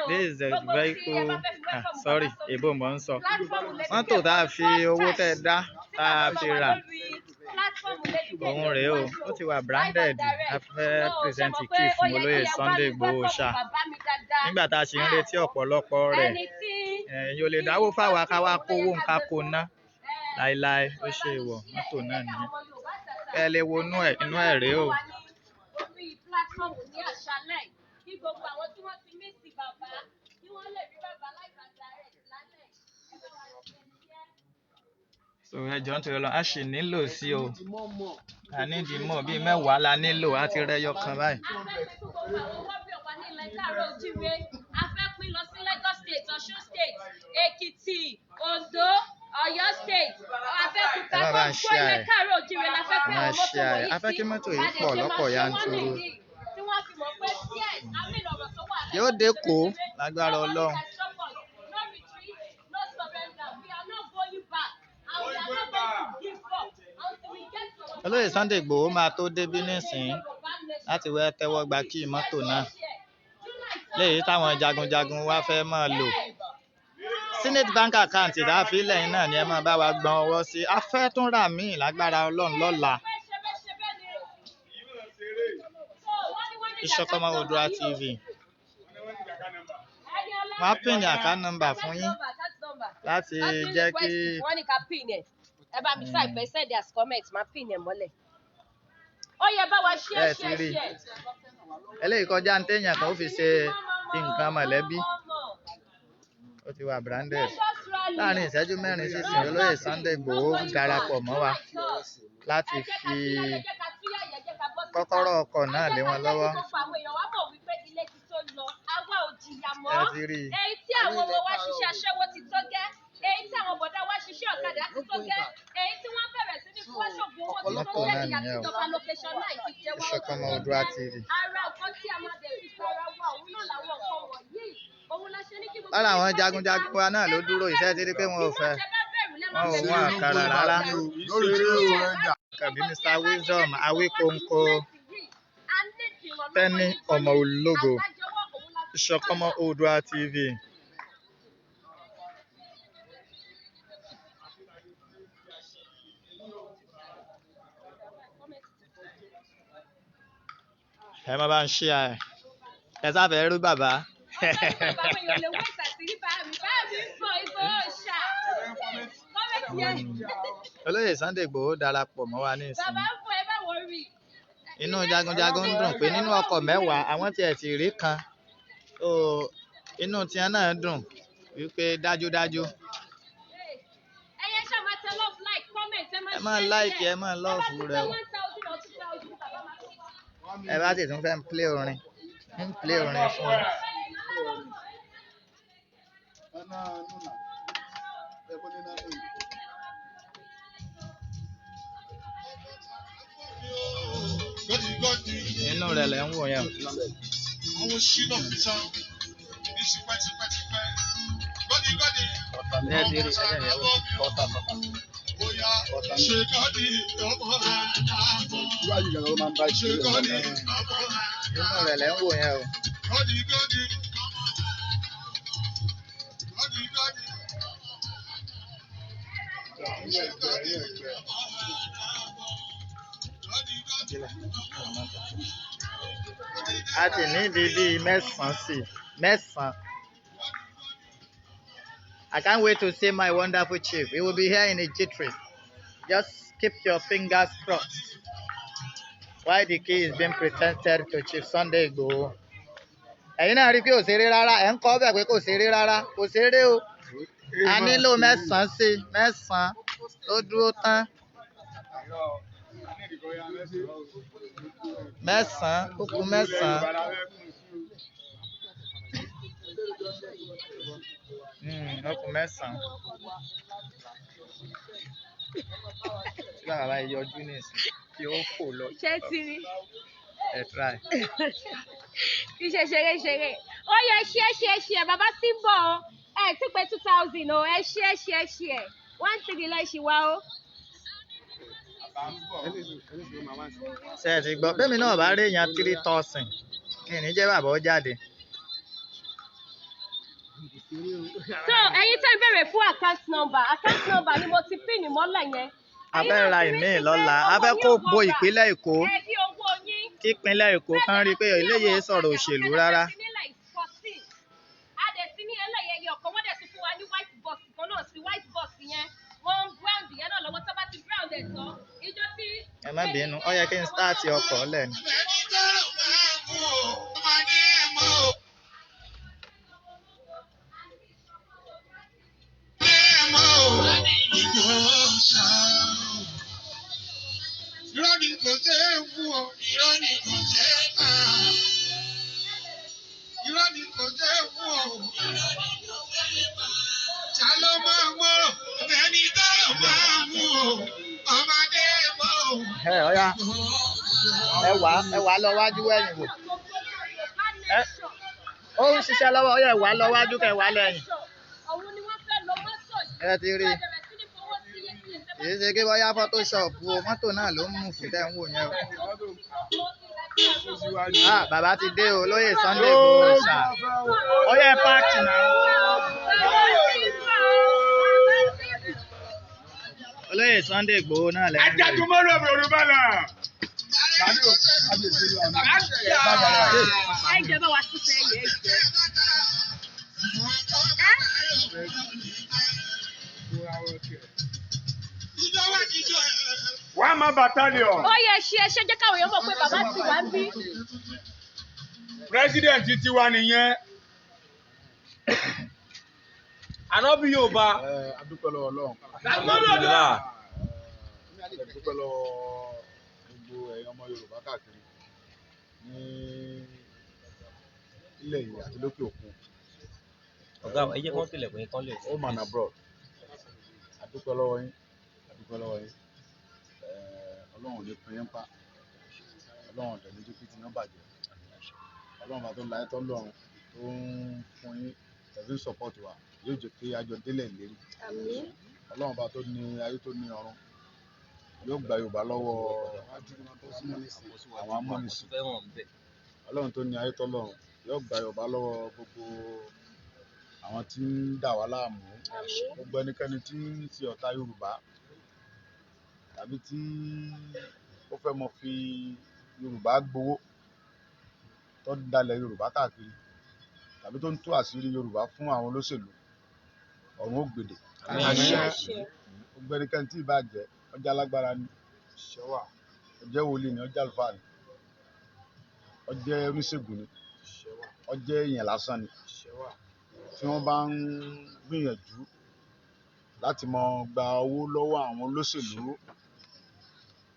This is a very cool. Sorry, Ebo Monso. Mọ́tò tá a fi owó tẹ́ dá tá a fi rà. Òun rèé o, ó ti wà branded. A fẹ́ present key fún olóyè Sunday Igboho Oòṣà. Nígbà tá a ṣe ń retí ọ̀pọ̀lọpọ̀ rẹ̀, ẹ̀yin ò lè dáwó fáwa ká wá kówó nǹkan kó ná. Láíláí ó ṣe ìwọ̀ mọ́tò náà nìyẹn. Ẹ lè wo inú ẹ̀ rèé o. So ẹjọ́ nítorí Ọlọ́run a ṣì nílò sí o. A ní ìdí mọ̀ bíi mẹ́wàá la nílò á ti rẹ́yọ kan báyìí. A fẹ́ pín lọ sí Lagos State, Ọ̀ṣun State, Èkìtì, Oǹdó, Ọ̀yọ́ State. A fẹ́ kú ká kó ilé káàárọ̀ oòjíire la fẹ́ pé àwọn mọ́tò wọ̀nyí sí. A fẹ́ kí mọ́tò yìí pọ̀ lọ́pọ̀ yanturu. Tí wọ́n fi mọ̀ pé yes, àmì ìrọ̀rọ̀ tó wà Yóò dé kó lágbára Ọlọ́run. Olóyè Sunday Igboho máa tó débí nísìnyí láti wẹ́ tẹ́wọ́ gba kí mọ́tò náà. Léyìí táwọn jagunjagun wá fẹ́ máa lò. Senate bank account ìdáfi lẹ́yìn náà ni ẹ máa bá wa gbọ́n ọwọ́ sí. A fẹ́ tún rà míì lágbára Ọlọ́run lọ́la. Ìṣọ̀kan Oòduà TV. Wọ́n á pín ní account number fún yín láti jẹ́ kí. Wọ́n ní ká pín ẹ̀. Ẹ bá mi type ẹ send as comment máa pín ẹ̀ mọ́lẹ̀. Ó yẹ bá wa share. Eléyìí kọjá ní téèyàn kan ó fi ṣe nǹkan mọ̀lẹ́bí. Ó ti wà branded. Láàárín ìṣẹ́jú mẹ́rin sísìn olóyè Sunday Igboho darapọ̀ mọ́ wa láti fi kọ́kọ́rọ́ ọkọ̀ náà lé wọn lọ́wọ́. Ẹ ti rí i. Èyí tí àwọn ọmọ wa ṣiṣẹ́ aṣẹ́wó ti tó gẹ́. Èyí tí àwọn bọ̀dá wa ṣiṣẹ́ ọ̀kadà ti tó gẹ́. Èyí tí wọ́n bẹ̀rẹ̀ sí ní fúwáṣọ̀gbọ̀ owó ti tó gẹ́ ìyá ìjọba location náà ti jẹ́ wá. Ìṣọ̀kan Oòduà TV. Ara nǹkan tí a máa dẹ̀ fi sára wa òun náà làwọn nǹkan wọ̀nyí. Òun la ṣe ní kí gbogbo. Lára àwọn jagunjagun wa náà ló dúró iṣẹ́ ti rí pé wọn ò fẹ́. Wọn ò wọ́n àkàrà rárá. Kàbí Mr. Wisdom Awíkóńkó Tẹ́ni ọmọ ológo. Ìṣọ̀kan Oòduà TV. Ẹ má bá ń ṣí ẹ sáfẹ́ rú bàbá. Olóyè Sunday Igboho darapọ̀ mọ́ wa ní ìsinmi. Inú jagunjagun ń dùn pé nínú ọkọ̀ mẹ́wàá àwọn tiẹ̀ ti rí kan. Inú tiẹ̀ náà dùn wípé dájúdájú. Ẹ máa like ẹ máa love rẹ o. Ẹ bá sì tún fẹ́ ń play orin fún ẹ. Inú rẹ̀ lẹ́ ń wò yẹn. Inú rẹ̀ lẹ́ ń wò yẹn o. A ti ní bíbí mẹ́sàn-án. I can't wait to see my wonderful chief. He will be here in a jittery. Just keep your fingers crossed while the key is being presented to Chief Sunday Igboho. Ẹ̀yin náà rí pé kò ṣeré rárá. Ẹ̀ ń kọ́ bẹ̀ pé kò ṣeré rárá. Kò ṣeré o. A nílò mẹ́sàn-án ó dúró tán. Ó kù mẹ́sàn-án. Ó kù mẹ́sàn-án. Tí bàbá yìí yọjú nísìn kí ó fò lọ. Ṣé ti rí? Ẹ try. Iṣẹ́ ṣeré. Ó yẹ ṣe bàbá tí ń bọ̀. ẹ ti pé 2000 o ẹ ṣe 13 lẹ ṣì wá o. ṣe ti gbọ́ bẹ́ẹ̀ mi náà bá rí èèyàn 3000 kí ni jẹ́ bàbá ó jáde. so ẹ̀yin tẹ́ ń béèrè fún account number ni mo ti pín mọ́lẹ̀ yẹn. a fẹ́ ra ìmí lọ́la a fẹ́ kó bo ìpínlẹ̀ Èkó kí ìpínlẹ̀ Èkó kan rí i pé eléyìí sọ̀rọ̀ òṣèlú rárá. ẹ má bínú ó yẹ kí n start ọkọ̀ lẹ́nu. Irọ́ ni kò ṣe é wú o, irọ́ ni kò ṣe é kà. Irọ́ ni kò ṣe é wú o, ṣá ló máa mọ̀ ẹni tó máa mú o, ọmọdé mọ̀ o. Ọ̀yá ẹ wá lọ wájú ẹ̀yìn wò. Ó ń ṣiṣẹ́ lọ́wọ́ ó yẹ wá lọ wájú kẹ wá lẹ́yìn. Ẹ ti rí kì í ṣe kí bóyá photoshop o mọ́tò náà ló ń mú fún tẹ́ ń wò yẹn o. Bàbá ti dé o lóyè Sunday Igboho ṣá ó yẹ páàkì náà. Olóyè Sunday Igboho náà lẹ́yìn. Ajagunmọ́lú ọ̀bẹ Yorùbá là. Ẹ jẹ́ bá wa sísẹ́ yẹ ẹ jẹ́. Wàá má battalion. Ó yẹ ṣe jẹ́ káwọn èèyàn mọ̀ pé bàbá ti wá ń bí. President tiwa nìyẹn. Ànábì Yorùbá. A dúpẹ́ lọ́wọ́ Ọlọ́run. Alhamdulillah. A dúpẹ́ lọ́wọ́ gbogbo ẹ̀yin ọmọ Yorùbá káàkiri ní ilẹ̀ yìí àti lókè òkun. Ọ̀gá ẹ jẹ́ kán tilẹ̀ pé kán lè. Home and abroad. A dúpẹ́ lọ́wọ́ yín. Ọlọ́run ò ní pín yín pa. Ọlọ́run ọ̀dẹ̀ ní jókè tí yín bàjẹ́. Ọlọ́run bá tó láyé tó lọ́run tó ń fún yín tẹ̀sí support wa yóò jẹ́ kí àjọ délẹ̀ lérí. Ọlọ́run bá tó ní ayé tó ní ọ̀run yóò gba Yorùbá lọ́wọ́ àwọn amúnisìn. Ọlọ́run tó ní ayé tó lọ́run yóò gba Yorùbá lọ́wọ́ gbogbo àwọn tí ń dà wá láàmú. Gbogbo ẹnikẹ́ni tí ń ṣe ọ̀tá Yorùbá tàbí tí ó fẹ́ mọ fi Yorùbá gbowó tó ń dalẹ̀ Yorùbá káàkiri tàbí tó ń tú àṣírí Yorùbá fún àwọn olóṣèlú ọ̀run ó gbèdè. Gbogbo ẹnikẹ́ni tí ì bá jẹ́ ọjà alágbára ni ọjẹ́ wòlíì ni ọjẹ́ àlùfáà ni ọjẹ́ oníṣègùn ni ọjẹ́ èèyàn lásán ni tí wọ́n bá ń gbìyànjú láti mọ gba owó lọ́wọ́ àwọn olóṣèlú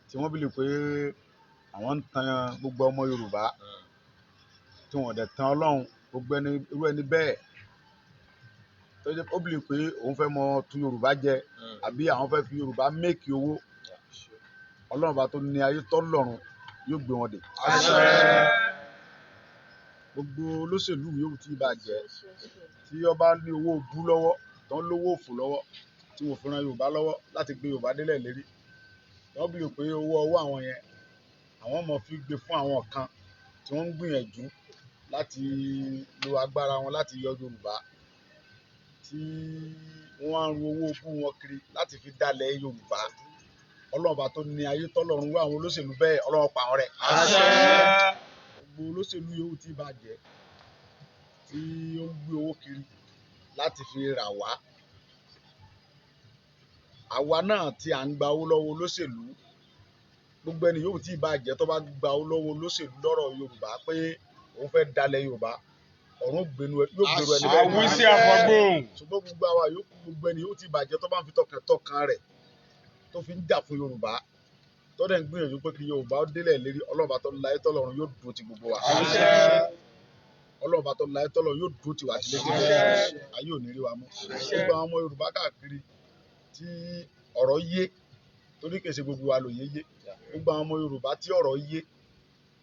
tí wọ́n bìlì pé àwọn ń tan gbogbo ọmọ Yorùbá tí wọ́n dẹ̀ tan Ọlọ́run gbogbo irú ẹni bẹ́ẹ̀ tó jẹ́ ó bìlì pé òun fẹ́ mọ tu Yorùbá jẹ àbí àwọn fẹ́ fi Yorùbá méèkì owó Ọlọ́run bá tó ní ayé tó lọ́run yóò gbé wọn dè. Gbogbo olóṣèlú yóò tí ì bá jẹ́ tí ọba ní owó bú lọ́wọ́ tó ń lówó òfò lọ́wọ́ tí wọ́n fi ran Yorùbá lọ́wọ́ láti gbé Yorùbá délẹ̀ lérí wọ́n bí pé owó ọwọ́ àwọn yẹn àwọn ọmọ fi gbé fún àwọn kan tí wọ́n ń gbìyànjú láti lo agbára wọn láti yọ Yorùbá tí wọ́n á ru owó bú wọn kiri láti fi dálẹ̀ Yorùbá Ọlọ́run bá tó ní ayé tọ́lọ́run wá àwọn olóṣèlú bẹ́ẹ̀ Ọlọ́run pa wọn rẹ́. Gbogbo olóṣèlú yòówù tí bá jẹ́ tí ó ń gbé owó kiri láti fi rà wá àwa náà tí à ń gba owó lọ́wọ́ olóṣèlú gbogbo ẹni yòówù tí bá jẹ́ tó bá gba owó lọ́wọ́ olóṣèlú lọ́rọ̀ Yorùbá pé òun fẹ́ dalẹ̀ Yorùbá ọ̀run yóò gbèrú ẹni bẹ́ẹ̀ ní àwùsí àfọ̀gbọ́n. ṣùgbọ́n gbogbo àwa yòókù gbogbo ẹni yòówù tí bá jẹ́ tó bá ń fi tọkàntọkàn rẹ̀ tó fi ń jà fún Yorùbá tó dẹ̀ ń gbìyànjú pé kí Yorùbá ó délẹ̀ lérí Ọlọ́run bá tó láyé tọ́lọ́run yóò dúró ti gbogbo wa. Ọlọ́run bá tó láyé tọ́lọ́run yóò dúró ti wà sílé ayé ò ní rí wa mọ́. Gbogbo àwọn ọmọ Yorùbá káàkiri tí ọ̀rọ̀ yé torí kìí ṣe gbogbo wa ló yé gbogbo àwọn ọmọ Yorùbá tí ọ̀rọ̀ yé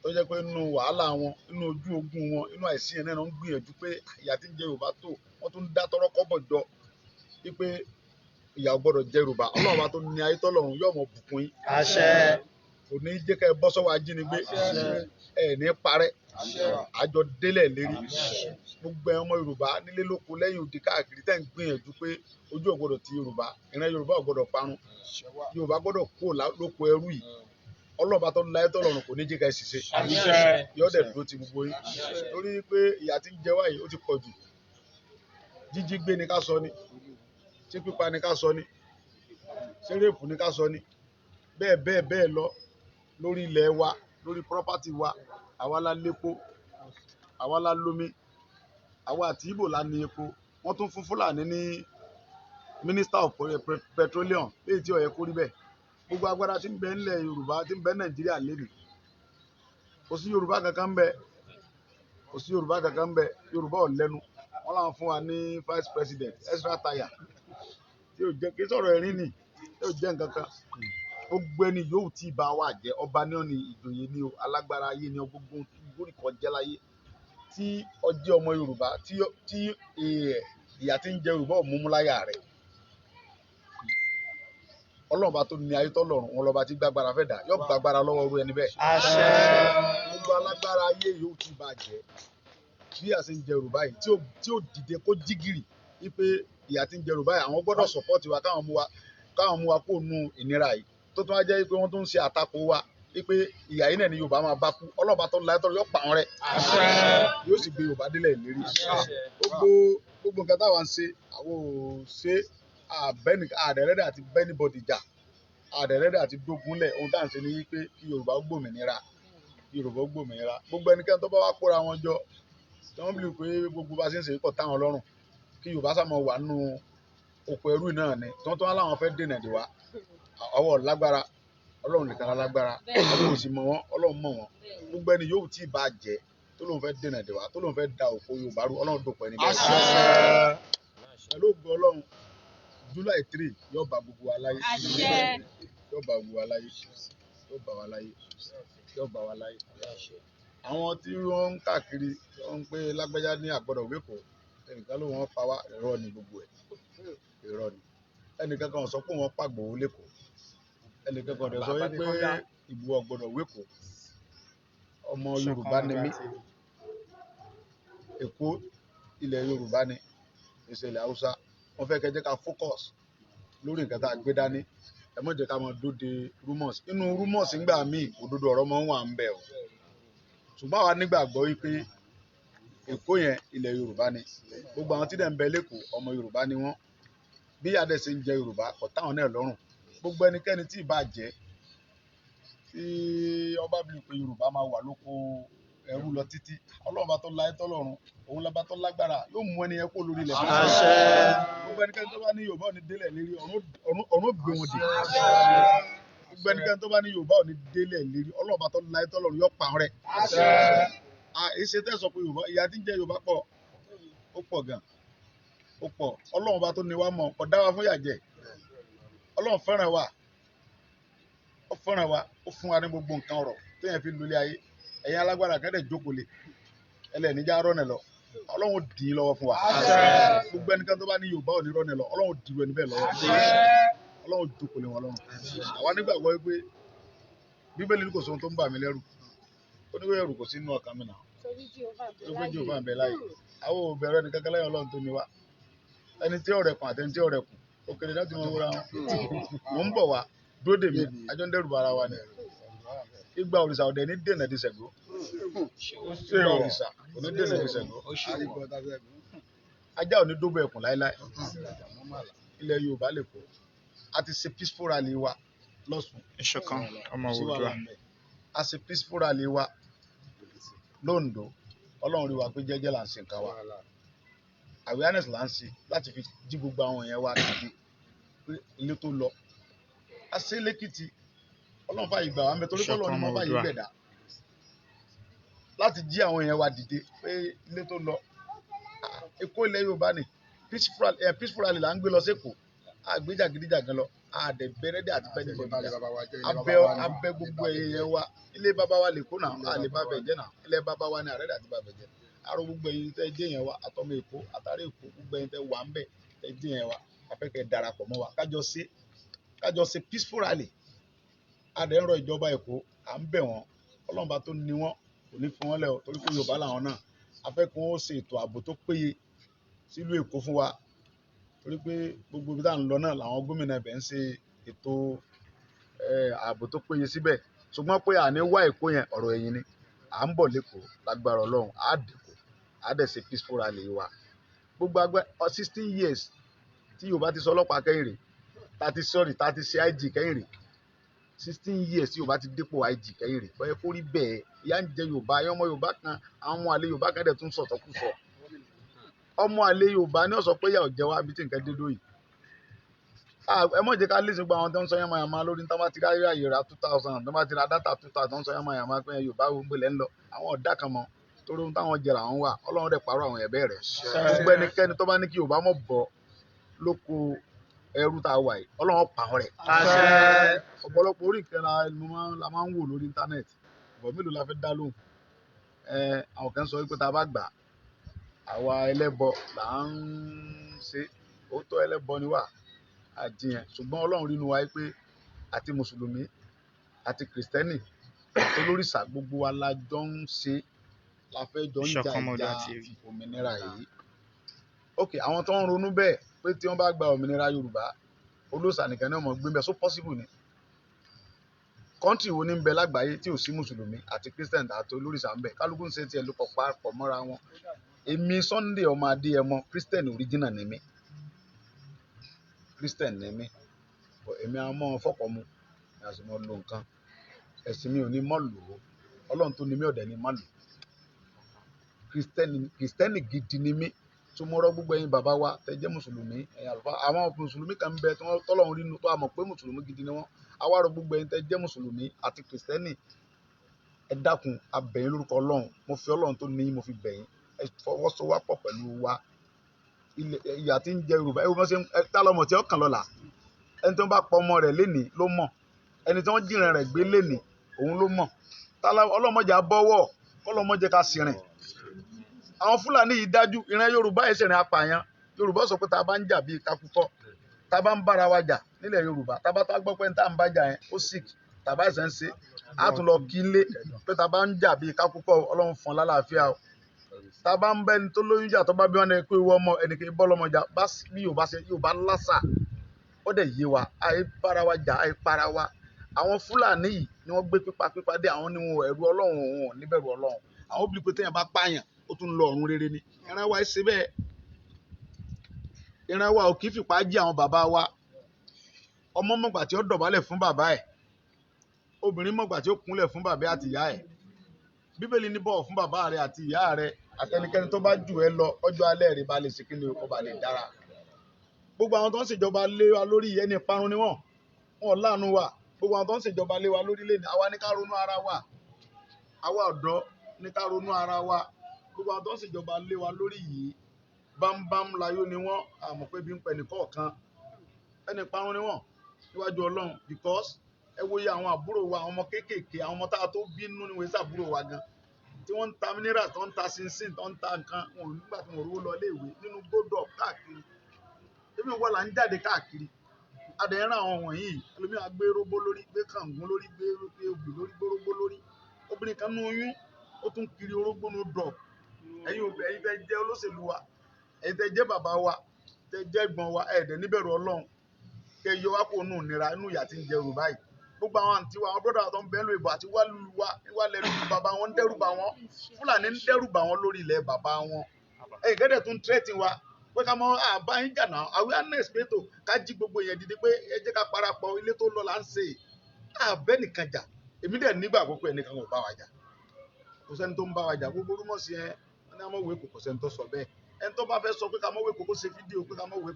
tó jẹ́ pé inú wàhálà wọn inú ojú ogun wọn inú àìsí yẹn náà ń gbìyànjú pé ìyà tí ń jẹ Yorùbá tó wọ́n tún dá tọrọ kọ́bọ̀ jọ wípé ìyà ò gbọ́dọ̀ jẹ Yorùbá. Ọlọ́run bá tó ní ayé tọ́lọ́run yóò mọ̀ bùkún yín. àṣẹ Kò ní jẹ́ kẹ́ ẹ bọ́ sọ́wọ́ ajínigbé. Ẹ ní parẹ́. Àjọ délẹ̀ lérí. Gbogbo ọmọ Yorùbá nílé lóko lẹ́yìn odi káàkiri tẹ́ ń gbìyànjú pé ojú ò gbọ́dọ̀ ti Yorùbá. Ìran Yorùbá ò gbọ́dọ̀ parun. Yorùbá gbọ́dọ̀ kó lóko ẹrú yìí. Ọlọ́run bá tó ní ayé tọ́lọ́run kò ní jẹ́ kẹ́ ẹ ṣiṣẹ́. Yóò dẹ̀ dúró ti gbogbo yín. Torí pé ìyà tí ń jẹ wá yìí ó ti pọ̀ jù. Jíjí gbé ni ká sọ ni. Ṣé pípa ni ká sọ ni. Ṣé rèpù ni ká sọ ni. Bẹ́ẹ̀ bẹ́ẹ̀ bẹ́ẹ̀ lọ lórí ilẹ̀ wa, lórí property wa. Àwa la lépo, àwa la lómi, àwa àti Ìgbò la ní epo. Wọ́n tún fún Fúlàní ní Minister of Petroleum léyìí tí ó yẹ kó rí bẹ́ẹ̀. Gbogbo agbára tí ń bẹ nílẹ̀ Yorùbá tí ń bẹ Nàìjíríà lénìí. Kò sí Yorùbá kankan bẹ. Kò sí Yorùbá kankan bẹ. Yorùbá ò lẹ́nu. Wọ́n làwọn fún wa ní Vice President Ezra Taya. Tí ò jẹ́ kí sọ̀rọ̀ ẹ̀rín nì. Tí ò jẹ́ nǹkan kan. Gbogbo ẹni yóò tí ì bá wa jẹ ọba ní ọ̀nì ìjòyè ní o alágbára ayé ní o gbogbo ìgbóríkọ jẹ́ láyé tí ọjẹ́ ọmọ Yorùbá tí ìyà tí ń jẹ Yorùbá ò múmú láyà rẹ̀. Ọlọ́run bá tó ní ayé tọ́lọ́run wọn lọ́ba tí gbàgbára fẹ́ dà yóò gbàgbára lọ́wọ́ irú ẹni bẹ́ẹ̀. àṣẹ Gbogbo alágbára ayé yóò tí ì bá jẹ bí ìyà tí ń jẹ Yorùbá yìí tí ó dìde kó jígìrì wípé ìyà tí ń jẹ Yorùbá yìí àwọn gbọ́dọ̀ sọ̀pọ́ọ̀tì wa káwọn mú wa kó nu ìnira yìí tó tún wá jẹ́ pé wọ́n tún ń ṣe àtakò wa wípé ìyà yìí náà ni Yorùbá máa bá kú. Ọlọ́run bá tó láyé tọ́lọ́ yóò pa wọn rẹ́. Yóò sì gbé Yorùbá délẹ̀ ìlérí. Gbogbo nǹkan táwa ń ṣe àwọn ò ṣe àdẹ̀rẹ́dẹ̀ àti bẹ́nibọ̀dì jà àdẹ̀rẹ́dẹ̀ àti dógúnlẹ̀ ohun tá à ń ṣe ni wípé kí Yorùbá gbòmìnira kí Yorùbá gbòmìnira. Gbogbo ẹnikẹ́ni tó bá wá kóra wọn jọ tí wọ́n bìlì pé gbogbo bá ṣe ń ṣe kọ̀ táwọn lọ́rùn kí Yorùbá sá máa wà nínú oko ẹrú náà ni tí wọ́n tó wá láwọn fẹ́ dènà dè wá. Ọwọ́ lágbára Ọlọ́run nìkan lágbára Ọlọ́run ò sì mọ̀ wọ́n Ọlọ́run mọ̀ wọ́n. Gbogbo ẹni yóò tí ì bá jẹ tó lóun fẹ́ dènà dè wá tó lóun fẹ́ da òkò Yorùbá rú Ọlọ́run dòpọ̀ ẹni bẹ́ẹ̀. Pẹ̀lú ògo Ọlọ́run July 3 yóò bá gbogbo wa láyé. Yóò bá gbogbo wa láyé. Yóò bá wa láyé. Yóò bá wa láyé. Àwọn tí wọ́n ń káàkiri wọ́n ń pé lágbájá ní àgbọ̀dọ̀ wékòó ẹnìkan ló wọ́n pa wá irọ́ ni gbogbo ẹ̀ irọ́ ni. Ẹnìkan kan sọ pé wọ́n pàgbò ó lẹ́kọ̀ọ́. Ẹnìkan kan sọ wípé Ìgbò ọ̀gbọ̀dọ̀ wékòó. Ọmọ Yorùbá ni mí. Èkó ilẹ̀ Yorùbá ni ìṣẹ̀lẹ̀ Haúsá. Wọ́n fẹ́ kẹ́ jẹ́ ká focus lórí nǹkan tá a gbé dání. Ẹ má jẹ́ ká máa dóde rumors. Inú rumors ńgbà míì òdodo ọ̀rọ̀ máa ń wà ń bẹ̀ o. Ṣùgbọ́n àwa nígbàgbọ́ wípé Èkó yẹn ilẹ̀ Yorùbá ni. Gbogbo àwọn tí dẹ̀ ń bẹ lÉkòó ọmọ Yorùbá ni wọ́n. Bí adé ṣe ń jẹ Yorùbá kò táwọn náà lọ́rùn. Gbogbo ẹnikẹ́ni tí ì bá jẹ́ tí ọba bìí pé Yorùbá máa wà lóko ẹrú lọ títí Ọlọ́run bá tó láyé tọ́lọ́run òun lọ́ba tó lágbára yóò mú ẹni yẹn kó lórí ilẹ̀ fún àṣẹ gbogbo ẹnikẹ́ni tó bá ní Yorùbá ò ní délẹ̀ lérí ọ̀run gbé wọn dì gbogbo ẹnikẹ́ni tó bá ní Yorùbá ò ní délẹ̀ lérí Ọlọ́run bá tó láyé tọ́lọ́run yóò pa wọn rẹ́. Èsì tẹ́ sọ pé Yorùbá ìyà tí ń jẹ Yorùbá pọ̀ ó pọ̀ gan ó pọ̀ Ọlọ́run bá tó ní wá mọ̀ kò dá wa fún ìyà jẹ Ọlọ́run fẹ́ràn wa ó fẹ́ràn wa ó fún wa ní gbogbo nǹkan ọ̀rọ̀ téèyàn fi lólé ayé ẹ̀yin alágbára kẹ́dẹ̀ jókòó lé ẹlẹ́nìjà rọ́nà lọ Ọlọ́run dì í lọ́wọ́ fún wa gbogbo ẹnikẹ́ni tó bá ní Yorùbá ò ní rọ́nà lọ Ọlọ́run dì í ẹni bẹ́ẹ̀ lọ́wọ́ Ọlọ́run jókòó lé wọn lọ́rùn. Àwa nígbàgbọ́ wípé Bíbélì ní kò sóhun tó ń bà mí lẹ́rù ó ní wípé ẹ̀rù kò sí inú ọkàn mi náà ó gbé Jèhófà ń bẹ láyé àwọn ò bẹ̀rù ẹni kankan lẹ́yìn Ọlọ́run tó ní wa ẹni tí ọ̀rẹ́ kùn àtẹni tí ọ̀rẹ́ kùn òkèlè láti mọ wúra wọn mò ń bọ̀ wá dúró dèmí àjọ ń dẹ́rù bara wa ni igba òrìṣà ọ̀dẹ ní dènà di Ṣàngó igba òrìṣà ò ní dènà di Ṣàngó ajá ò ní dógbò ẹkùn láéláé ilẹ̀ Yorùbá lè kó a ti ṣe peaceful rally wa lọ́sùn ìṣọ̀kan ọmọ Oòduà a ṣe peaceful rally wa l'Oǹdó Ọlọ́run rí wa pé jẹ́jẹ́ là ń ṣe nǹkan wa awareness là ń ṣe láti fi jí gbogbo àwọn èèyàn wa dìde pé ilé tó lọ a ṣe l'Ékìtì Ọlọ́run fàyè gbà wá ń bẹ torí Ọlọ́run ni wọ́n fàyè gbẹ̀dá láti jí àwọn èèyàn wa dìde pé ilé tó lọ Èkó ilẹ̀ Yorùbá ni peaceful rally là ń gbé lọ s'Ékòó àgbéjàgídíjàgan lọ àdẹ̀bẹ̀rẹ̀dẹ̀ àti bẹ́ẹ̀ abẹ gbogbo èèyàn wa ilé bàbá wa lè kó náà àlè bá bẹ̀ jẹ́ náà ilé bàbá wa ni àrẹ́dẹ̀ àti bá bẹ̀ jẹ́ àrò gbogbo ẹ̀yin tẹ́ jẹ́ yẹn wa àtọmọ Èkó àtàrí Èkó gbogbo ẹ̀yin tẹ́ wà ń bẹ̀ tẹ́ jẹ́ yẹn wa afẹ́kẹ́ darapọ̀ mọ́ wa kájọ ṣe peaceful rally adẹ̀rọ ìjọba Èkó à ń bẹ̀ wọ́n Ọlọ́run bá tó ní wọ́n kò ní fún wọn lẹ̀ o torí pé Yorùbá làwọn náà afẹ́kùn ó ṣe ètò ààbò tó péye sílùú Èkó fún wa torí pé gbogbo ibi tá à ń lọ náà làwọn gómìnà ibẹ̀ ń ṣe ètò ààbò tó péye síbẹ̀ ṣùgbọ́n pé àní wá Èkó yẹn ọ̀rọ̀ ẹ̀yìn ni à ń bọ̀ lẹ́kọ̀ọ́ lágbára Ọlọ́run á dìkọ̀ á dẹ̀ ṣe peaceful rally wa gbogbo 16 years tí Yorùbá ti sọ ọlọ́pàá kẹ́yìn rè 30 ṣe IG kẹ́yìn rè 16 years tí Yorùbá ti dépò IG kẹ́yìn rè bọ́yẹ kó rí bẹ́ẹ̀ ìyà ń jẹ Yorùbá ayé ọmọ Yorùbá kan àwọn ọmọ àlè Yorùbá kan dẹ̀ tún sọ̀tọ̀kùsọ̀ ọmọ àlè Yorùbá ní ọ̀sọ̀ pé yà ò jẹ́ wá bí tí nǹkan dé lóyìí ẹ mọ̀ jẹ́ ká lè sùn gba àwọn tó ń sọ yamayama lórí ní tábà ti rí ayé ra 2000 tó bá ti ra dátà 2000 tó ń sọ yamayama pé Yorùbá wo gbélé ń lọ àwọn ọ̀dà kan mọ́ torí ohun táwọn jẹrà àwọn wà Ọlọ́run dẹ̀ pàrọ̀ àwọn ẹ̀bẹ̀ rẹ̀ gbogbo ẹnikẹ́ni tó bá ní kí Yorùbá mọ̀ bọ́ lóko ẹrú tá a wà yìí Ọlọ́run pa wọn rẹ̀ ọ̀pọ̀lọpọ̀ orí nǹkan la máa ń wò lórí íńtánẹ́ẹ̀tì bọ̀ mélòó la fẹ́ dá lóhùn àwọn kan sọ wípé tá a bá gbà àwa ẹlẹ́bọ là ń ṣe òótọ́ ẹlẹ́bọ ni wà àjiyàn ṣùgbọ́n Ọlọ́run rínú wa pé àti mùsùlùmí àti kìrìsìtẹ́nì àti olórìṣà gbogbo wa la jọ ń ṣe la fẹ́ jọ ń jà òmìnira yìí ok àwọn tó ń ronú bẹ́ẹ̀ pé tí wọ́n bá gba òmìnira Yorùbá olóòṣà nìkan náà mọ̀ gbé bẹ́ẹ̀ so possible ni kọ́ńtì wo ní ń bẹ lágbàáyé tí ò sí mùsùlùmí àti kìrìsìtẹ́nì àti olórìṣà ń bẹ kálukú ń ṣe tiẹ̀ ló pọ̀ mọ́ra wọn èmi Sunday ọmọ Adéyẹmọ kìrìsìtẹ́nì original ni mí Christian ní mí èmi àwọn ọmọ fọkàn mu ní àsìmọ lo nǹkan ẹ̀sìn mi ò ní mọ lò ó Ọlọ́run tó ní mí ọdẹ ní má lò Christian gidi ni mí tó mọ ọ̀rọ̀ gbogbo ẹ̀yin bàbá wa tẹ́ jẹ́ mùsùlùmí ẹ̀yin àlùfáà àwọn mùsùlùmí kan bẹ tí wọn tọlọ́run rí nu tó àmọ́ pé mùsùlùmí gidi ni wọn àwa rọ̀ gbogbo ẹ̀yin tẹ́ jẹ́ mùsùlùmí àti Christian ẹ dákun abẹ̀yìn lórúkọ Ọlọ́run mo fi Ọlọ́run tó ní mo fi bẹ̀yìn ẹ fọwọ́sowọ́pọ̀ pẹ̀lú wa ìyà tí ń jẹ Yorùbá ẹ wọ́n ṣe tá lọ́mọ tí ó kàn lọ́la ẹni tí wọ́n bá pọ̀ ọmọ rẹ̀ lénìí ló mọ̀ ẹni tí wọ́n jìnrìn rẹ̀ gbé lénìí òun ló mọ̀ ọlọ́mọdé abọ́wọ́ ọlọ́mọdé ká sì rìn àwọn Fúlàní yìí dájú ìran Yorùbá ẹ̀ sẹ̀rìn apààyàn Yorùbá sọ pé tá a bá ń jà bíi kakúkọ́ tá a bá ń bára wa jà nílẹ̀ Yorùbá tá a bá tó gbọ́ pé tá a ń bá jà yẹn ó sick tá a bá ẹ̀sẹ̀ ń ṣe á tún lọ kí lé pé tá a bá ń jà bíi kakúkọ́ Ọlọ́run fún ọ lálàáfíà o tá a bá ń bẹ́ni tó lóyún jà tó bá bí wọn ní pé ìwọ ọmọ ẹnìkan bọ́ lọ́mọ jà bá bí Yorùbá lásà ó dẹ̀ yé wa àì bára wa jà àì para wa àwọn Fúlàní yìí ni wọ́n gbé pípa dé àwọn ní wọn ẹ̀rù Ọlọ́run wọn níbẹ̀rù Ọlọ́run àwọn obìnrin pé téèyàn bá pààyàn ó tún lọ ọ̀run rere ni ìran wa ṣe bẹ́ẹ̀ ìran wa ò kì í fipá jí àwọn bàbá wa ọmọ mọ̀gbà tí ó dọ̀bálẹ̀ fún bàbá ẹ̀ obìnrin mọ̀gbà tí ó kúnlẹ̀ fún bàbá àti ìyá ẹ̀ Bíbélì ní bọ̀wọ̀ fún bàbá rẹ àti ìyá rẹ àtẹnikẹ́ni tó bá jù ẹ́ lọ ọjọ́ alẹ́ rẹ bá lè ṣe kíni ó bá lè dára gbogbo àwọn tó ń ṣèjọba lé wa lórí ẹni ìparun ni wọn láàánú wa gbogbo àwọn tó ń ṣèjọba lé wa lórí lẹ́ni àwa ní ká ronú ara wa àwa ọ̀dọ́ ní ká ronú ara wa gbogbo àwọn tó ń ṣèjọba lé wa lórí yìí bámbám láyé ni wọ́n àmọ́ pé bí ń pẹ́ nìkọ̀ọ̀kan ẹni ìparun ni wọ́n níwájú Ọlọ́run because ẹ wo iye àwọn àbúrò wa àwọn ọmọ kéékèèké àwọn ọmọ tá a tó bínú ní wẹ́sà àbúrò wa gan tí wọ́n ń ta mineral tó ń ta sinsin tó ń ta nǹkan wọn nígbà tí wọ́n rówó lọ iléèwé nínú gbódò káàkiri èmi wọ́n là ń jáde káàkiri adẹ̀yẹ́rán àwọn wọ̀nyí ẹlòmíràn gbé rógbó lórí gbé kàngún lórí gbé obì lórí gbé rógbó lórí obìnrin kan ní oyún ó tún kiri orógbó ní drop ẹ̀yin tẹ́ jẹ́ olóṣèlú wa ẹ̀yin tẹ́ jẹ́ bàbá wa tẹ́ jẹ́ ẹ̀gbọ́n wa ẹ̀ẹ́dẹ̀ níbẹ̀rù Ọlọ́run kẹ́ yọ wá kó nù nira inú ìyà tí ń jẹ Yorùbá yìí gbogbo àwọn àǹtí wa àwọn bọ́dọ̀ àtọ́ ń bẹ́ẹ̀ lò ìbò àti wálẹ̀ lù bàbá wọn ń dẹ́rùbà wọn Fúlàní ń dẹ́rùbà wọn lórí ilẹ̀ bàbá wọn ẹ̀yìn gẹ́dẹ̀ tún tírẹ́tì wa pé ká mọ àbá yín jà náà awareness pẹ̀tọ̀ ká jí gbogbo yẹn dìde pé ẹ jẹ́ ká parapọ̀ ilé tó lọ là ń ṣe àbẹ́ nìkan jà èmi dẹ̀ nígbà àkókò ẹnìkan ò bá wa jà kò sẹ́ni tó ń bá wa jà gbogbo rúmọ̀ sí ẹ wọn ní a mọ̀ wé kò sẹ́ni tó sọ bẹ́ẹ̀ ẹni tó bá fẹ́ sọ pé ká mọ̀ wé kò ṣe fídíò pé ká mọ̀ wé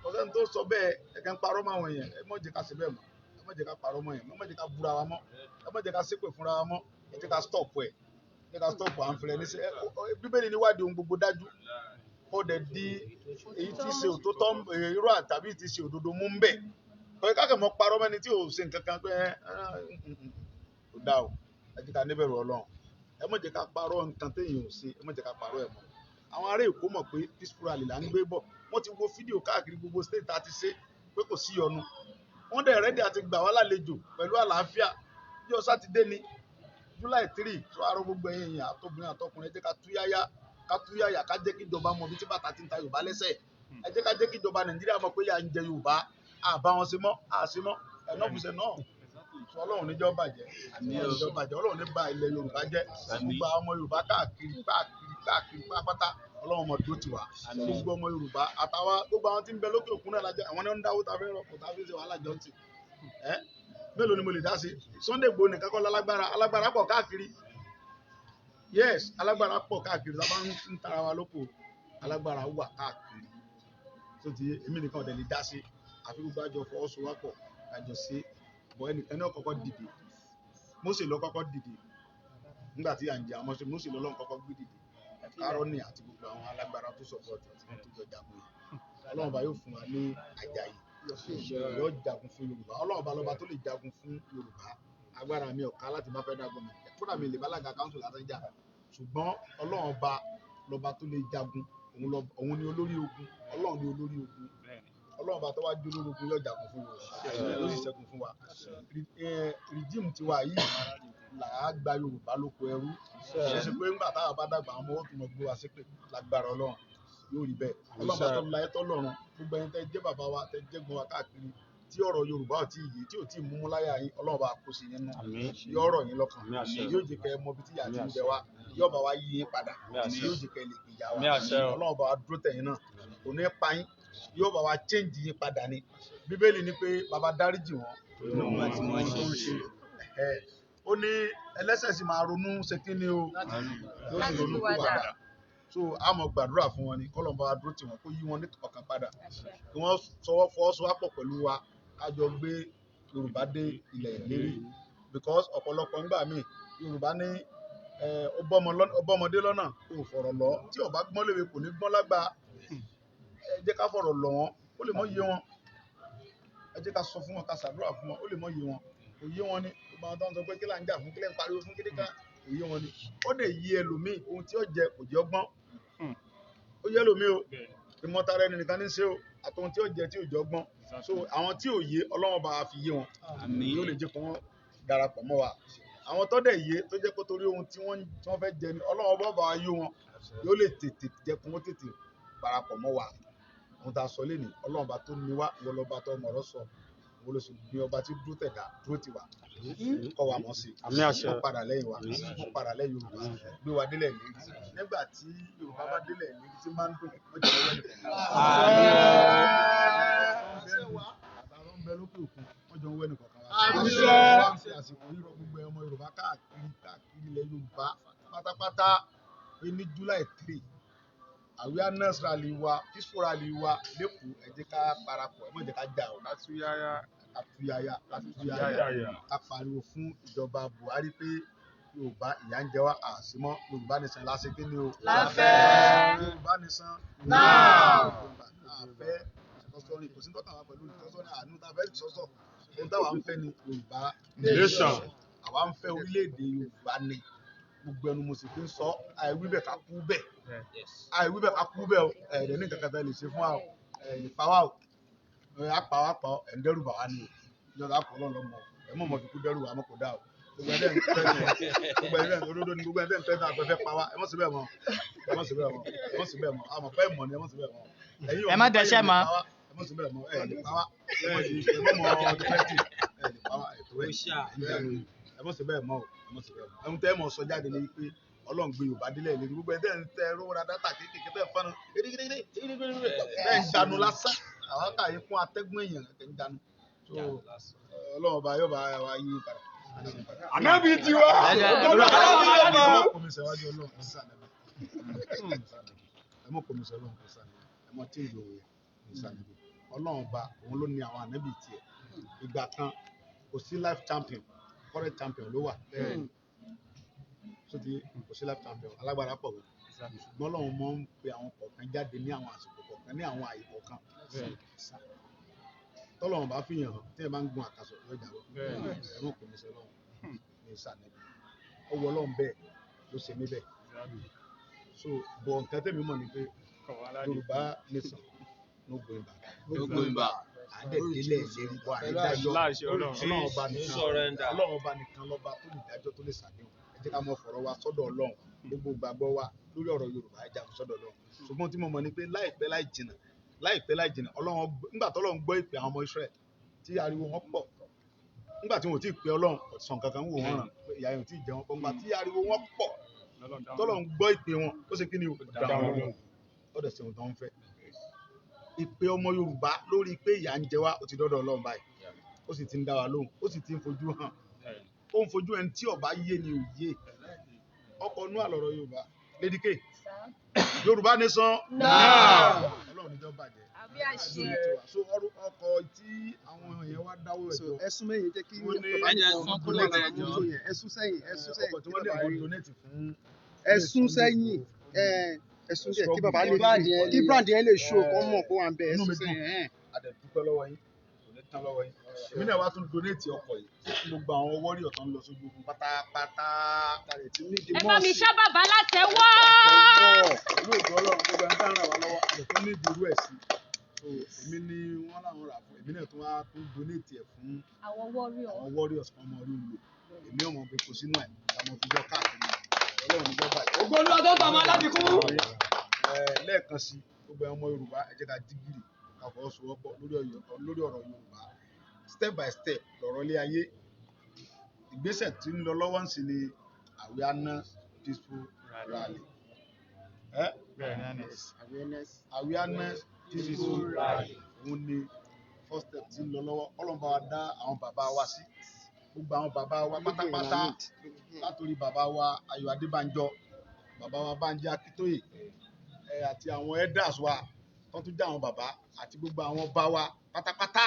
kò sẹ́ni tó sọ bẹ́ẹ̀ ẹ̀kẹ́ ń parọ́ mọ́ àwọn èèyàn ẹ mọ̀ jẹ́ ká ṣe bẹ́ẹ̀ mọ́ ẹ mọ̀ jẹ́ ká parọ́ mọ́ yẹn ẹ mọ̀ jẹ́ ká búra wa mọ́ ẹ mọ̀ jẹ́ ká ṣépè fúnra wa mọ́ ẹ jẹ́ ká stop ẹ̀ ẹ ká stop à ń fẹ́rẹ̀ ní sẹ́ Bíbélì ní wádìí ohun gbogbo dájú ó dẹ̀ di èyí tí ṣe òtótọ́ irọ́ àtàbí tí ṣe òdodo mú ń bẹ̀ pé káàkiri mọ́ parọ́ mẹ́ni tí ò ṣe nǹkan kan pé kò dá o ẹ jẹ́ ká níbẹ̀rù Ọlọ́run ẹ má jẹ́ ká parọ́ nǹkan téèyàn ò ṣe, ẹ má jẹ́ ká parọ́ ẹ̀ mọ́. Àwọn ará Èkó mọ̀ pé peaceful rally là ń gbé bọ̀, wọ́n ti wo fídíò káàkiri gbogbo state tá a ti ṣe pé kò sí ìyọnu, wọ́n dẹ̀ rẹ́dí àti gbà wá lálejò pẹ̀lú àlàáfíà. Ọjọ́ Sátidé ni July 3, tó àárọ̀ gbogbo ẹ̀yin èèyàn àtọkùnrin àtọkùnrin, ẹ jẹ́ ká túyáyà ká jẹ́ kí ìjọba mọ bí tí bàtà ti ń ta Yorùbá lẹ́sẹ̀, ẹ jẹ́ ká jẹ́ kí ìjọba Nàìjíríà mọ̀ pé yà ń jẹ Yorùbá, àbá wọn ṣe mọ́ àṣemọ́ ẹ̀nọ́fùsẹ̀ náà. Sọ Ọlọ́run níjọ́ bàjẹ́, Ọlọ́run ní ba ilẹ̀ Yorùbá jẹ́, gbogbo àwọn ọmọ Yorùbá káàkiri pátápátá Ọlọ́run mọ̀ dúró tiwa, gbogbo ọmọ Yorùbá àtàwọn gbogbo àwọn tí ń bẹ lókè òkun náà lájẹ, àwọn náà ń dáwó tàbí rọpò tàbí ṣe wàhálà jọ ti mélòó ni mo lè dá sí. Sunday Igboho nìkan kọ́ alágbára pọ̀ káàkiri, yes alágbára pọ̀ káàkiri, tábà ń tara wa lóko alágbára wà káàkiri, tó ti èmi nìkan ọ̀dẹ̀ lè dá sí, àfi gbogbo àjọ fọwọ́sowọ́pọ̀ àjọ sí bọ̀ ẹnìkan náà kọ́kọ́ dìde, Mósè lọ kọ́kọ́ dìde nígbà tí à ń jẹ àwọn Mósè lọ́lọ́run kọ́kọ́ gbé dìde, Kárọ́nì àti gbogbo àwọn alágbára tó sọ̀pọ̀tì àti wọn tó jọ jagun yìí. Ọlọ́run bá yóò fún wa ní Àjàyí, yóò jagun fún Yorùbá. Ọlọ́run bá lọ́ba tó lè jagun fún Yorùbá, agbára mi ọ̀ka láti bá federal government jà, kódà mi lè bá alága council láti jà, ṣùgbọ́n Ọlọ́run bá lọ́ba tó lè jagun, òun ni olórí ogun, Ọlọ́run ni olórí ogun. Ọlọ́run bá tó wá dé olórí ogun yóò jagun fún Yorùbá, yóò sì ṣẹ́gun fún wa. Regime tiwa yìí là á gba Yorùbá lóko ẹrú, ṣe ṣe pé ńgbà táwa bá dàgbà àwọn ọmọ ó tún mọ gbé wa ṣépè, lágbára Ọlọ́run yóò rí bẹ́ẹ̀. Ọlọ́run bá tó la ẹ̀tọ́ lọ́run, gbogbo ẹni tẹ́ jẹ́ bàbá wa tẹ́ jẹ́ gbọ́n wa káàkiri tí ọ̀rọ̀ Yorùbá ò tí ì yé, tí ò tí ì múmú láyà yín, Ọlọ́run bá kó sí nínú, yóò ọ̀rọ̀ yín lọ́kàn, yóò jẹ́ kẹ́ ẹ mọ ibi tí ìyà ti ń bẹ wá, yóò bá wa yí yín padà, yóò jẹ́ kẹ́ ẹ lè gbìyà wa, Ọlọ́run bá wa dúró tẹ̀yìn náà, kò ní pa yín, yóò bá wa change yín padà ni. Bíbélì ní pé bàbá dáríjì wọn, ó ní ẹlẹ́ṣẹ̀ sì máa ronú ṣe kí ni o, yóò sì ronú kú wàdà. So a mọ̀ gbàdúrà fún wọn ni kọ́lọ́mbà wa dúró tì wọ́n, kó yí wọn ní ọkàn padà, kí wọ́n fọwọ́sowọ́pọ̀ pẹ̀lú wa, ká jọ gbé Yorùbá dé ilẹ̀ ìlérí, because ọ̀pọ̀lọpọ̀ ńgbà míì Yorùbá ní ó bọ́mọdé lọ́nà kó fọ̀rọ̀ lọ, tí ó bá gbọ́n léwe kò ní gbọ́n lágbà, ẹ jẹ́ ká fọ̀rọ̀ lọ̀ wọ́n, ó lè mọ́ yé wọn, ẹ jẹ́ ká sọ fún wọn, ká ṣàdúrà fún wọn, ó lè mọ́ yé wọn, kò yé wọn ni, gbogbo àwọn tó ń sọ pé kí là ń jà fún, kí lẹ́ ń pariwo fún, kíní kan kò yé wọn ni. Ó lè yé ẹlòmíì ohun tí ó jẹ kò jẹ́ ọgbọ́n, ó yé ẹlòmíì o, ìmọ̀tara ẹni nìkan ní ṣe o, àtòhun tí ó jẹ tí ò jẹ́ ọgbọ́n. So àwọn tí ò yé Ọlọ́run bá fi yé wọn, yóò lè jẹ́ kó wọ́n darapọ̀ mọ́ wa. Àwọn tó dẹ̀ yé tó jẹ́ pé torí ohun tí wọ́n fẹ́ jẹ ni, Ọlọ́run bá wa yé wọn, yóò lè tètè jẹ́ kó wọ́n tètè darapọ̀ mọ́ wa. Ohun tá a sọ lénìí, Ọlọ́run bá tó ní wá, ìwọ lọ́ba tó mọ̀rọ̀ sọ, ìwọ ló sì ní ọba tí dúró tẹ̀dá dúró tì wá, kọ́ wa mọ̀ sí, wọ́n padà lẹ́yìn wa, wọ́n padà lẹ́yìn Yorùbá, gbé wa délẹ̀ lérí. Nígbà tí Yorùbá bá délẹ̀ lérí tí máa ń dùn, wọ́n jẹ́ ọwọ́ nìkan. Àtàwọn ń bẹ lókè òkun, wọ́n jọ ń wẹ́ nìkan kan wá. Àṣẹ àsìkò yíyọ gbogbo ọmọ Yorùbá káàkiri ilẹ̀ Yorùbá pátápátá pé ní July 3, awareness rally wa, peaceful rally wa lẹ́kọ̀ọ́, ẹ jẹ́ ká parapọ̀, ẹ má jẹ́ ká jà ọ́, àtúyáyá, ká pariwo fún ìjọba Buhari pé Yorùbá ìyà ń jẹ wá, àṣìmọ́ Yorùbá nìsan láṣẹ kí ni o, láfẹ́ Yorùbá nìsan náà, àfẹ́ ìtọ́sọ́rin, kò sí tọ́ka wa pẹ̀lú ìtọ́sọ́rin, àánú tá a fẹ́ ìtọ́sọ́, ohun táwa ń fẹ́ ni Yorùbá nation, àwa ń fẹ́ orílẹ̀-èdè Yorùbá ni, gbogbo ẹnu mo sì fi ń sọ, àìwíbẹ̀ ká kú bẹ̀, àìwíbẹ̀ ká kú bẹ̀ o, ẹ̀ẹ́dẹ̀ ní nǹkan kan tẹ́ lè ṣe fún wa o, ẹ̀ẹ́dẹ̀ pa wá o, apá ẹ̀ ń dẹ́rù bà wá ni o, ìjọba àpò ọlọ́mọ ẹ̀ mọ̀ mọ̀ fi kú dẹ́rù wà mọ̀ kò dá o, gbogbo ẹ̀dẹ̀ ń tẹ́ òdodo ni gbogbo ẹ̀dẹ̀ ń tẹ́ náà fẹ́ pa wá, ẹ mọ̀ sí bẹ́ẹ̀ mọ̀, àmọ̀ fẹ́ mọ̀ ni ẹ mọ̀ sí bẹ́ẹ̀ mọ̀, ẹ má dẹ́ṣẹ̀ mọ́, ẹ mọ̀ sí bẹ́ẹ̀ mọ̀, ẹ̀ lè pa wá, ẹ mọ̀ sí bẹ́ẹ̀ mọ̀, ẹ lè pa wá, ẹ mọ̀ sí bẹ́ẹ̀ mọ̀, ẹ̀hún tẹ́ mọ̀ sọ jáde ní pé Ọlọ́run gbé Yorùbá délẹ̀ lé gbogbo ẹ̀dẹ̀ ń tẹ́ rówó ra dátà kéékèèké tẹ́ fọ́nà bẹ́ẹ̀ ń dànù lásán, àwọn káyé fún atẹ́gùn èèyàn ẹ̀ ń dànù, Ọlọ́run bá yóò bá wa yí padà. Ànábì tiwa. Kò mi sẹ́wájú Ọlọ́run kò sàn ẹ̀mí. Ẹ mọ̀ kò mi sẹ́ Ọlọ́run kò sàn ẹ̀mí. Ẹ mọ̀ tí ìlú kò sàn ẹ̀mí. Ọlọ́run bá òun ló ní àwọn ànábì tiẹ̀. Ìgbà kan kò sí life champion, current champion ló wà. Sọ́tí kò sí life champion, alágbára pọ̀ gan. Ṣùgbọ́n Ọlọ́run mọ̀ ń pe àwọn kọ̀ọ̀kan jáde ní àwọn àsìkò kọ̀ọ̀kan ní àwọn àyè kọ̀ọ̀kan. Tọ́lọ́run bá fìyàn hàn tí ẹ bá ń gun àkàsọ̀ yóò jà lọ. Ẹ mọ̀ kò ní sẹ́ Ọlọ́run ní ìsàlẹ̀. Ó wọ Ọlọ́run bẹ́ẹ̀ ló ṣe mí bẹ́ẹ̀. So bọ̀ nǹkan tẹ̀mí mọ̀ ni pé Yorùbá nation no going back. Àdẹ̀dẹ́lẹ̀ lérí bọ́ àrídájọ́ Ọlọ́run ọba nìkan lọ́ba tó lè dájọ́ tó lè ṣàdéhùn. Ẹ jẹ́ ká mọ fọ̀rọ̀ wa sọ́dọ̀ Ọlọ́run gbogbo gbàgbọ́ wa lórí ọ̀rọ̀ Yorùbá ẹ jà sọ́dọ̀ Ọlọ́run. Ṣùgbọ́n tí mo mọ̀ ni pé láìpẹ́ láì jìnnà Ọlọ́run nígbà tó Ọlọ́run gbọ́ ìpè àwọn ọmọ Ísírẹ́lì tí ariwo wọn pọ̀ nígbà tí wọn ò tí ì pe Ọlọ́run sàn kankan wò wọ́n ràn pé ìyá yẹn ò tí ì jẹun pọ̀ nígbà tí ariwo wọn pọ̀ tọ́lọ́run gbọ́ ìpè wọn ó ṣe kí ni ó dẹ̀ ṣe ohun tó ń fẹ́. Ìpè ọmọ Yorùbá lórí pé ìyà ń jẹ wá ó ti dọ́dọ̀ Ọlọ́run báyìí ó sì ti ń dá wa lóhùn ó sì ti ń fojú hàn ó ń fojú ẹni tí ọba yé ni òye ọkọ̀ inú àlọ́rọ̀ Yorùbá Lady K Yorùbá nation Ọlọ́run níjọ́ bàjẹ́ so ọkọ̀ tí àwọn èèyàn wá dáwọ́ ẹ̀jọ́ ẹ̀sùn mẹ́yìn jẹ́ kí ẹ̀sùn sẹ́yìn ọkọ̀ tí wọ́n dẹ̀ wọ́n donate fún ẹ̀sùn sẹ́yìn ẹ̀sùn díẹ̀ kí bàbá lè kí brand yẹn lè show kó mọ̀ kó wà ń bẹ ẹ̀sùn sẹ́yìn. Àdẹ̀dúpẹ́ lọ́wọ́ yín kò ní tán lọ́wọ́ yín èmi náà wá tún donate ọkọ̀ yìí gbogbo àwọn warrior tó ń lọ sójú ogun pátápátá. Ẹ bá mi ṣá bàbá látẹ̀wọ́. Ìlú òjò Ọlọ́run gbogbo ẹni tá ń ràn wá lọ́wọ́ àti tó ní ìdúró ẹ̀ sí so èmi ni wọ́n láwọn rà fún èmi náà tún wá tún donate ẹ̀ fún àwọn warriors kan mọ̀ orí ìlú èmi ọmọ òbí kò sínú ẹ̀ àmọ́ fi jọ káàkiri Ọlọ́run ní bọ́ báyìí. Ògbólú ọdún tó máa láti kú. Lẹ́ẹ̀kan sí gbogbo ọmọ Yorùbá ẹ jẹ́ ká dígìrì ká fọwọ́sowọ́pọ̀ lórí ọ̀rọ̀ Yorùbá step by step lọ̀rọ̀ ilé ayé ìgbésẹ̀ tí ń lọ lọ́wọ́ ń sì ni awareness peaceful rally. Awareness peaceful rally òun ni first step tí ń lọ lọ́wọ́ Ọlọ́run bá wa dá àwọn bàbá wa sí gbogbo àwọn bàbá wa pátápátá látòrí bàbá wa Ayọ̀ Adébánjọ bàbá wa Bánjí Akíntóyè àti àwọn elders wa tó tún jẹ́ àwọn bàbá àti gbogbo àwọn ọba wa pátápátá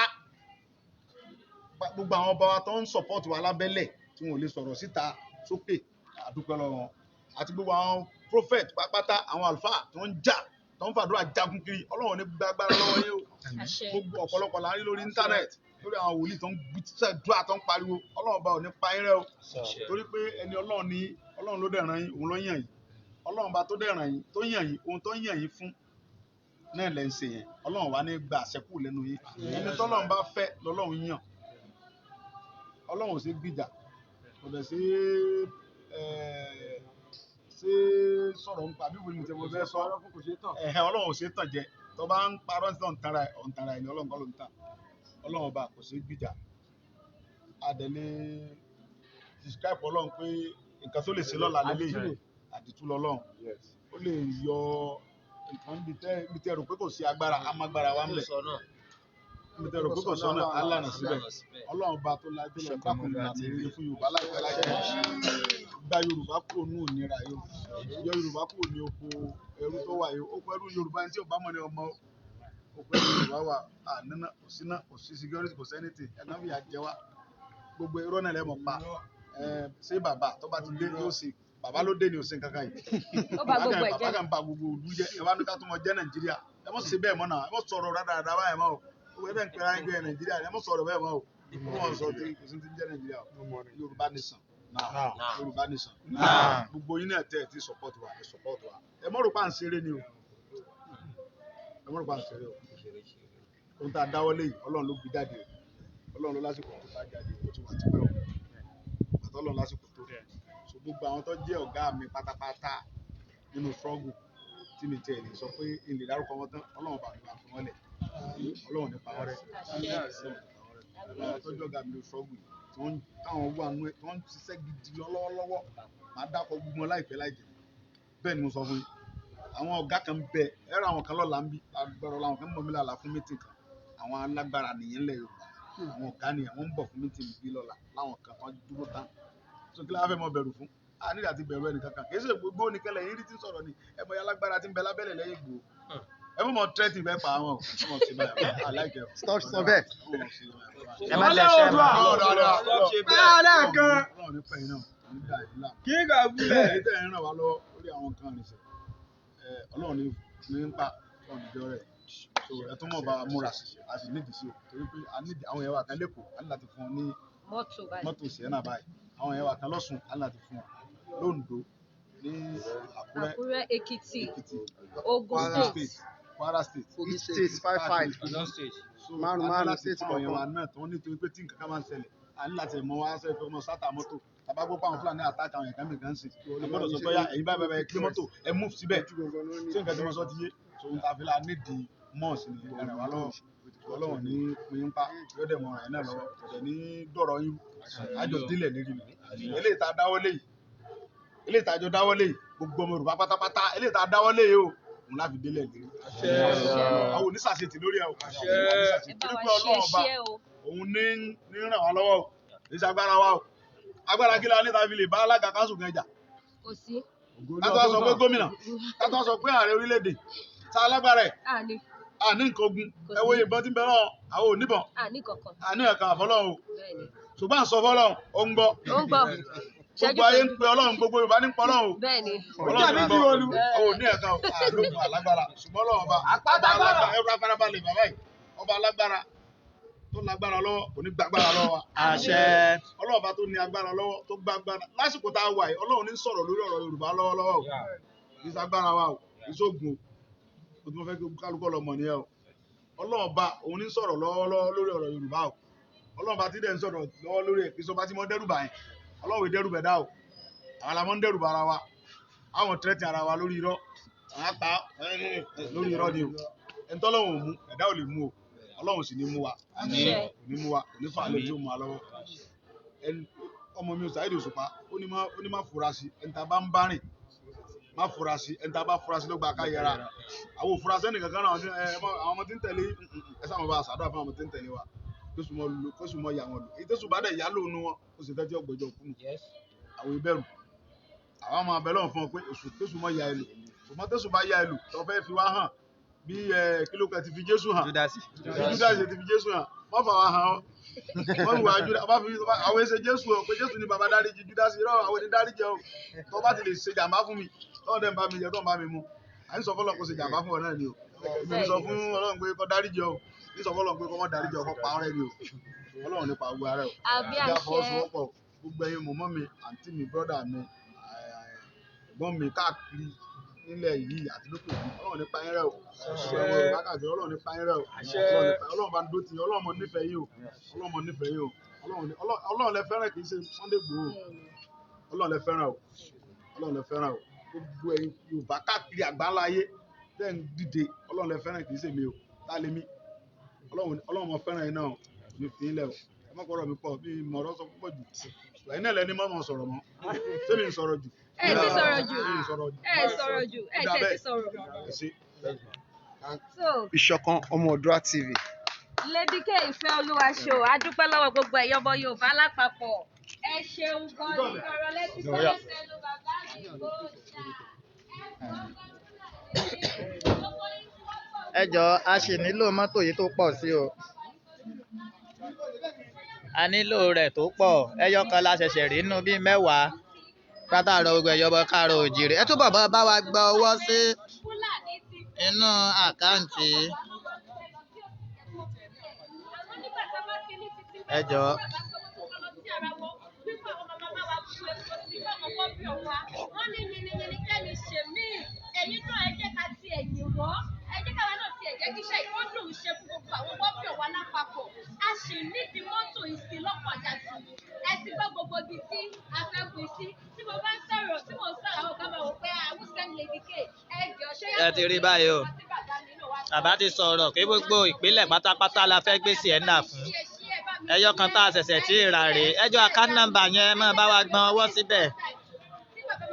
gbogbo àwọn ọba wa tó ń support wa lábẹ́lẹ̀ tí wọn ò lè sọ̀rọ̀ síta sókè àdúpẹ́ lọ́wọ́ wọn àti gbogbo àwọn prophet pátápátá àwọn àlùfáà tó ń jà tó ń fàdúrà jagun kiri Ọlọ́run ní gbàgbára lọ́wọ́ yín o gbogbo ọ̀pọ̀lọpọ̀ la rí lórí íńtánẹ́ẹ̀tì lórí àwọn wòlíì tó ń gbìtìsẹ́dúrà tó ń pariwo Ọlọ́run bá ò ní pa yín rẹ́ o torí pé ẹni Ọlọ́run ní Ọlọ́run ló dẹ̀ ràn yín òun ló yàn yín Ọlọ́run bá tó dẹ̀ ràn yín tó yàn yín ohun tó yàn yín fún náà lẹ́ ń ṣe yẹn Ọlọ́run wá ní gba àṣẹkù lẹ́nu yín ẹni tọ́lọ́run bá fẹ́ lọ́lọ́run yàn Ọlọ́run ò sí gbìjà kò dẹ̀ sí sọ̀rọ̀ nípa bí wọ́n ti fẹ́ sọ Ọlọ́run ò sí tàn jẹ tó bá ń parọ́ sí ọ̀ntara ẹ̀ ní Ọlọ́run kọ́ ló ń tàn Ọlọ́run ọba kò sí gbìjà adẹ̀lé describe Ọlọ́run pé nǹkan tó lè ṣe lọ́la lélẹ́yìn àdìtú lọ́lọ́run ó lè yọ nǹkan bí tẹ́ rò pé kò sí agbára amágbára wa ń bẹ̀ bí tẹ́ rò pé kò sọ́nà alànà síbẹ̀ Ọlọ́run ọba tó lájú lọ dákùnrin àti ìrírí fún Yorùbá láìpẹ́ láìpẹ́ gba Yorùbá kúrò ní òmìnira yọ Yorùbá kúrò ní oko ẹrú tó wà yìí oko ẹrú Yorùbá ní tí ò bá mọ̀ ní ọmọ oko ẹrú Yorùbá wà àníná kò sí security kò sẹ́nìtì ẹ̀nà fìyà jẹ wá gbogbo irọ́ náà lẹ́mọ̀ pa ṣé bàbá tó bá ti dé yóò ṣe bàbá ló dé ní òsín kankan yìí bàbá kan ba gbogbo òlú jẹ ẹ bá ní ká tó mọ jẹ Nàìjíríà ẹ mọ̀ ṣe bẹ́ẹ̀ mọ́ náà ẹ mọ̀ sọ̀rọ̀ rádaràdà báyìí mọ́ o owó ẹ bẹ́ẹ̀ ń pẹ́ra ẹgbẹ́ Nàìjíríà ẹ mọ̀ sọ̀rọ̀ bẹ́ẹ̀ mọ́ o wọ́n sọ pé kò sí ti jẹ́ Nàìjíríà Yorùbá nation Yorùbá nation gbogbo yín náà tẹ́ ẹ ti support wa ẹ mọ̀ rò pa à ń ṣeré ni o ẹ mọ̀ rò pa à ń ṣeré o ohun tá a dáwọ́lé yìí Ọlọ́run ló gbé jáde Ọlọ́run ló lásìkò tó bá jáde ó ti wà tipẹ́ o àtọ́lọ́run lásìkò tó so gbogbo àwọn tó jẹ́ ọ̀gá mi pátápátá nínú struggle tí mi tẹ̀ lè sọ pé ilé dárúkọ wọn tán Ọlọ́run bá mi wà fún wọn lẹ̀ Ọlọ́run ní pa wọ́n rẹ̀ àwọn tó jẹ́ ọ̀gá mi nínú struggle tí wọ́n táwọn wà nú ẹ̀ tí wọ́n ń ṣiṣẹ́ gidi lọ́wọ́lọ́wọ́ máa dákọ̀ gbogbo wọn láìpẹ́ láìjẹ́ bẹ́ẹ̀ ni mo sọ fún yín àwọn ọ̀gá kan bẹ ẹ̀rọ àwọn kan lọ́la ń bí agbára làwọn kan mọ̀ mí lálàá fún mítìn kan àwọn alágbára nìyẹn lẹ̀ Yorùbá àwọn ọ̀gá nìyẹn wọ́n ń bọ̀ fún mítìn bí lọ́la láwọn kan wọ́n dúró tán so kí la fẹ́ mọ bẹ̀rù fún a nílò àti bẹ̀rù ẹnì kankan kì í ṣe gbogbo nìkan lẹ́yìn rí tí sọ̀rọ̀ ni ẹ mọ alágbára tí ń bẹ lábẹ́lẹ̀ lẹ́yìn gbòó ẹ mọ̀ tírẹ́tì bẹ́ẹ̀ pa àwọn ọmọ sí bẹ́ẹ̀ aláìkẹ́ sọ bẹ́ẹ̀. ẹ má lẹ́sẹ̀ mọ́ Ọlọ́run nípa iná nígbà ìlà kí n kà wúlẹ̀. èyí tẹ̀ ń ràn wá lọ́wọ́ lórí àwọn nǹkan àrìnsẹ̀ Ọlọ́run ní ń pa ọ̀nà ìjọ rẹ̀ so ẹ tún mọ̀ bá múra a sì nídìí sí o torí pé àwọn ẹ̀wà kan lẹ́kọ̀ọ́ a ní láti fún ọ ní mọ́tò Sienna báyìí àwọn ẹ̀wà kan lọ́sùn a ní láti fún ọ lóńdó ní Àkúrẹ́, Àkúrẹ́, Èkìtì, Èkìtì, Ògùn State. Kwara State, Kogi State 55. Ọ̀yọ́ state. so Márùn-ún láti state fún àwọn èèyàn wa kọ̀ọ̀kan. náà tí wọ́n nítorí pé tí nǹkan kan máa ń ṣẹlẹ̀ a ní láti mọ wá sẹ́fẹ̀ ọmọ sátà mọ́tò tàbá gbọ́ pé àwọn Fúlàní àtàkì àwọn ẹ̀ka mìíràn sí i gbọ́dọ̀ sọ pé ẹ̀yin bá bẹ̀rẹ̀ gbé mọ́tò ẹ move síbẹ̀ tí nǹkan tí mo sọ ti yé so n ta fi la nídìí mọ́ọ̀sì ni ẹ̀rẹ̀ wá lọ́wọ́ Ọlọ́run ní pín pa yóò dẹ̀ mọ ọ̀ràn yẹn náà lọ́wọ́ ọ̀dẹ̀ ní dọ̀rọ̀ yín àjọ délẹ̀ lérí mi eléyìí tá a dáwọ́ lé yìí eléyìí tá a jọ dáwọ́ lé yìí gbogbo ọmọ Yorùbá pátápátá eléyìí tá a dáwọ́ lé yìí o òun láfi délẹ̀ lérí àwọn onísàṣetì lórí ẹ̀ o Ẹ bá wa ṣe o. òun ní ràn wá lọ́wọ́ o èsì agbára wa o agbára kí la ní ta fi lè bá alága káńsù kan jà Kò sí. ká tó wá sọ pé gómìnà ká tó wá sọ pé ààrẹ orílẹ̀-èdè tá alágbára ẹ̀ Àní. àní nǹkan ogun ẹ wo ìbọn tí ń bẹ náà àwọn oníbọn Àní kankan. àní ẹ̀ka àfọlọ́run o Bẹ́ẹ̀ni. ṣùgbọ́n à ń sọ fọlọ́run ó ń gbọ́ Ó ń gbọ́. gbogbo ayé ń pe Ọlọ́run gbogbo Yorùbá ní ń pọ Ọlọ́run o Bẹ́ẹ̀ni. Ọlọ́run ní gbọ́ àwọn òní ẹ̀ka àlókun alágbára ṣùgbọ́n Ọlọ́run ọba alágbára ẹ̀rọ afárábalẹ̀ bàbá yìí ọba alágbára tó lágbára lọ́wọ́ kò ní gbàgbára lọ́wọ́ wa. àṣẹ. Ọlọ́run ọba tó ní agbára lọ́wọ́ tó gbàgbára lásìkò tá a wà yìí Ọlọ́run ní sọ̀rọ̀ lórí ọ̀rọ̀ Yorùbá lọ́wọ́lọ́wọ́ o kì í ṣagbára wa o kì í ṣoògùn o tí mo fẹ́ kí kálukọ́ lọ mọ̀ nìyẹn o Ọlọ́run ọba òun ní sọ̀rọ̀ lọ́wọ́lọ́wọ́ lórí ọ̀rọ̀ Yorùbá o Ọlọ́run ọba tí dẹ̀ ń sọ̀rọ̀ lọ́wọ́ lórí ẹ̀ kì í sọ bá tí mo dẹ́rùbà yẹn Ọlọ́run ìdẹ́rùbà dá o àwọn làwọn ń dẹ́rùbà ara wa àwọn tẹ́tì ara wa lórí irọ́ àwọn apá lórí irọ́ ni o ẹ̀ńtọ́lọ́run ò mú ẹ̀dá ò lè mú o Ọlọ́run sì ní mú wa ní mú wa ní fà lè tí ó mú wa lọ́wọ́ ọmọ mi ò Saheed Òṣùpá ó ní má fura sí ẹni tá a bá ń bá rìn má fura sí ẹni tá a bá fura sí ló gba ká yẹra àwọn òfura sẹ́ni kankan náà àwọn ọmọ tí ń tẹ̀lé ẹ sáà mo bá a ṣàdúrà fún àwọn ọmọ tí ń tẹ̀lé wa kó sùn mọ́ ìyá wọn lò èyí tó sùn bá dẹ̀ yá lóun wọn ó sì tẹ́tí ọgbẹ́jọ́ kú nù àwọn ìbẹ̀rù àwọn ọmọ abẹ lọ́wọ́ fún ọ pé èṣù tó sùn mọ́ ìyá ẹ lò ṣùgbọ́n tó sùn bá yá ẹ lò tó fẹ́ fi wá hàn bí kílókè ti fi Jésù hàn Júdásì ti fi Jésù hàn wọ́n fà wá hàn ọ́ wọ́n wù wá Júdásì àwọn èsè Jésù ọ pé Jésù ni bàbá dáríjì Júdásì rọ àwọn ènìyàn dáríjì ọ tó bá ti lè ṣe jàmbá fún mi tó dẹ̀ ń bá mi jẹ tó ń bá mi mu à ń sọ fọlọ́ kó ṣe jàmbá fún ọ náà ni o èmi sọ fún Ọlọ́run pé kó dáríjì ọ ní sọ fọlọ́ pé kó má dáríjì ọ kó pa ọ̀rẹ́ ni o Ọlọ́run nípa gbogbo ara o Àbí ìjà àṣẹ. fọwọ́sowọ́pọ̀ gbogbo ẹ̀yin mọ̀mọ́ mi àǹtí mi brọ́dà mi ẹ̀gbọ́n mi káàkiri nílẹ̀ yìí àti lókè yìí Ọlọ́run nípa yín rẹ̀ o Ọlọ́run nípa yín rẹ̀ o Ọlọ́run bá ń dó tì yín Ọlọ́run mọ nífẹ̀ẹ́ yín o Ọlọ́run mọ nífẹ̀ẹ́ yín o Ọlọ́run lẹ fẹ́ràn kì í ṣe Sunday Igboho Ọlọ́run lẹ fẹ́ràn o Ọlọ́run lẹ fẹ́ràn o gbogbo ẹ̀yin Yorùbá káàkiri àgbáńlá ayé tẹ́ ń dìde Ọlọ́run lẹ fẹ́ràn kì í ṣe mi o tá lè mí Ọlọ́run mọ fẹ́ràn yín náà ní fi ilẹ̀ o ẹ má kọ́rọ̀ mi pọ̀ bí mọ̀ọ́rọ́ sọ púpọ̀ jù ẹ̀yin náà lẹni mọ́ sọ̀rọ̀ mọ́ ṣé mi ń sọ̀rọ̀ jù Ẹ ti sọ̀rọ̀ jù. mi ń sọ̀rọ̀ jù Ẹ sọ̀rọ̀ jù. Ẹ tẹ̀ ti sọ̀rọ̀. ẹ ṣé. So, Ìṣọ̀kan ọmọ Oòduà TV. Lady K Ìfẹ́ Olúwa show, a dúpẹ́ lọ́wọ́ gbogbo ẹ̀yọ́ ọmọ Yorùbá lápapọ̀. Ẹ ṣeun gan ni ọ̀rọ̀ lẹ́tí sọ́yọ́ sẹ́nu bàbá mi kò ṣá. ẹ jọ̀ọ́ a sì nílò mọ́tò yìí tó pọ̀ sí o a nílò rẹ̀ tó pọ̀ ẹyọ kan la ṣẹ̀ṣẹ̀ rí nínú bíi mẹ́wàá pátá rọ gbogbo ẹ̀yọ́ bọ́ káàrọ̀ òjìrè ẹ túbọ̀ bá wa gba owó sí inú àkáǹtì ẹ jọ̀ọ́. Wọ́n ní yìnyínyìnyín kẹ́ni ṣe mí. Èyí náà ẹ jẹ́ ká ti ẹ̀yìn wọ́. Ẹ jẹ́ káwa náà ti ẹ̀jẹ̀ kíṣẹ́ ìkọ́dùn ṣe fún gbogbo àwọn gómìnà wa lápapọ̀. A sì nídìí mọ́tò ìsìn lọ́pọ̀ jàdùn. Ẹ ti gbọ́ gbogbo ibi tí a fẹ́ pín sí. Tí mo bá ń sọ̀rọ̀ tí mo ń sọ̀rọ̀ àwọn kan máa wò pé àwùsẹ́ ni Lady K. Ẹ jọ ṣé ẹ ti rí báyìí o bàbá ti sọ̀rọ̀ pé gbogbo ìpínlẹ̀ pátápátá la fẹ́ gbé Sienna fún ẹyọ kan tá a ṣẹ̀ṣẹ̀ tí ì rà rèé ẹjọ́ account number yẹn máa bá wa gbọ́n ọwọ́ síbẹ̀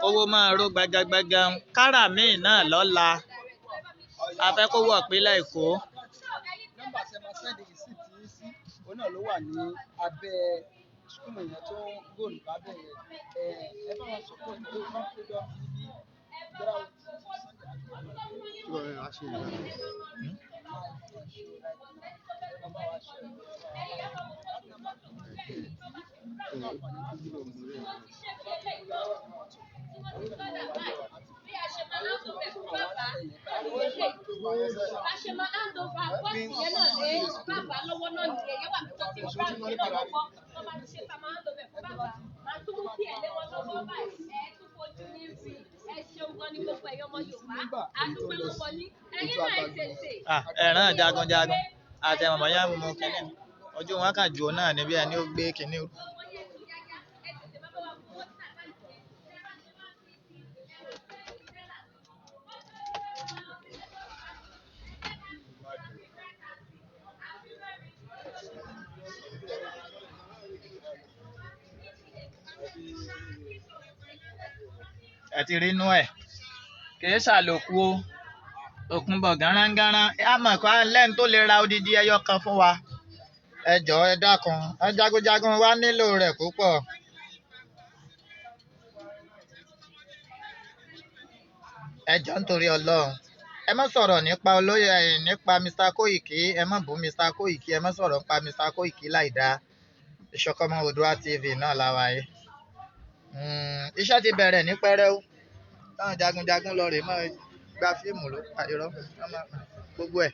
owó máa ró gbẹgẹgbẹgẹ kára míì náà lọ́la a fẹ́ kó wọ̀ ìpínlẹ̀ Èkó. Nọ́mbà tí ẹ máa sẹ́ndì receipt yín sí òun náà ló wà ní abẹ́ skúlù yẹn tó góòlù lábẹ́ yẹn ẹ bá wọn sọ̀pọ̀ ní Yorùbá Freedom TV gbéra a ṣe máa hand over bọ́ọ̀sì yẹn náà lé bàbá lọ́wọ́ náà nìyẹn yẹn wà nípa tí brand yẹn náà lọ́wọ́ tó bá ti ṣe ká máa hand over fún bàbá máa tún mú kí ẹ̀ lé wọn lọ́wọ́ báyìí ẹ̀ tún fojú ní rí ẹ ṣeun gan ni gbogbo ẹ̀yọ́ ọmọ Yorùbá àdúgbò lọ́wọ́ ní ẹ̀yin náà ẹ̀ tètè. ẹ̀ràn jagunjagun àti ẹ̀mọ̀mọ́ yá mú kínní ojú wọn kàn jù náà níbi ẹni ó gbé kínní. ẹ ti rí inú ẹ kì í ṣàlòkù o Òkúnbọ̀ gánrangánran a mọ̀ kó lẹ́nu tó lè ra odidi ẹyọ kan fún wa ẹ jọ̀ọ́ ẹ dákun ẹ jagunjagun wa nílò rẹ̀ púpọ̀. ẹ jọ̀ọ́ nítorí Ọlọ́run ẹ má sọ̀rọ̀ nípa olóyè nípa Mr. Koiki ẹ má bú Mr. Koiki ẹ má sọ̀rọ̀ nípa Mr. Koiki láì dáa Ìṣọ̀kan Ọmọ Oòduà TV náà láwa yìí. Iṣẹ́ ti bẹ̀rẹ̀ ní pẹ́rẹ́u táwọn jagunjagun lọ rè máa gba fíìmù ló pa irọ́ gbogbo ẹ̀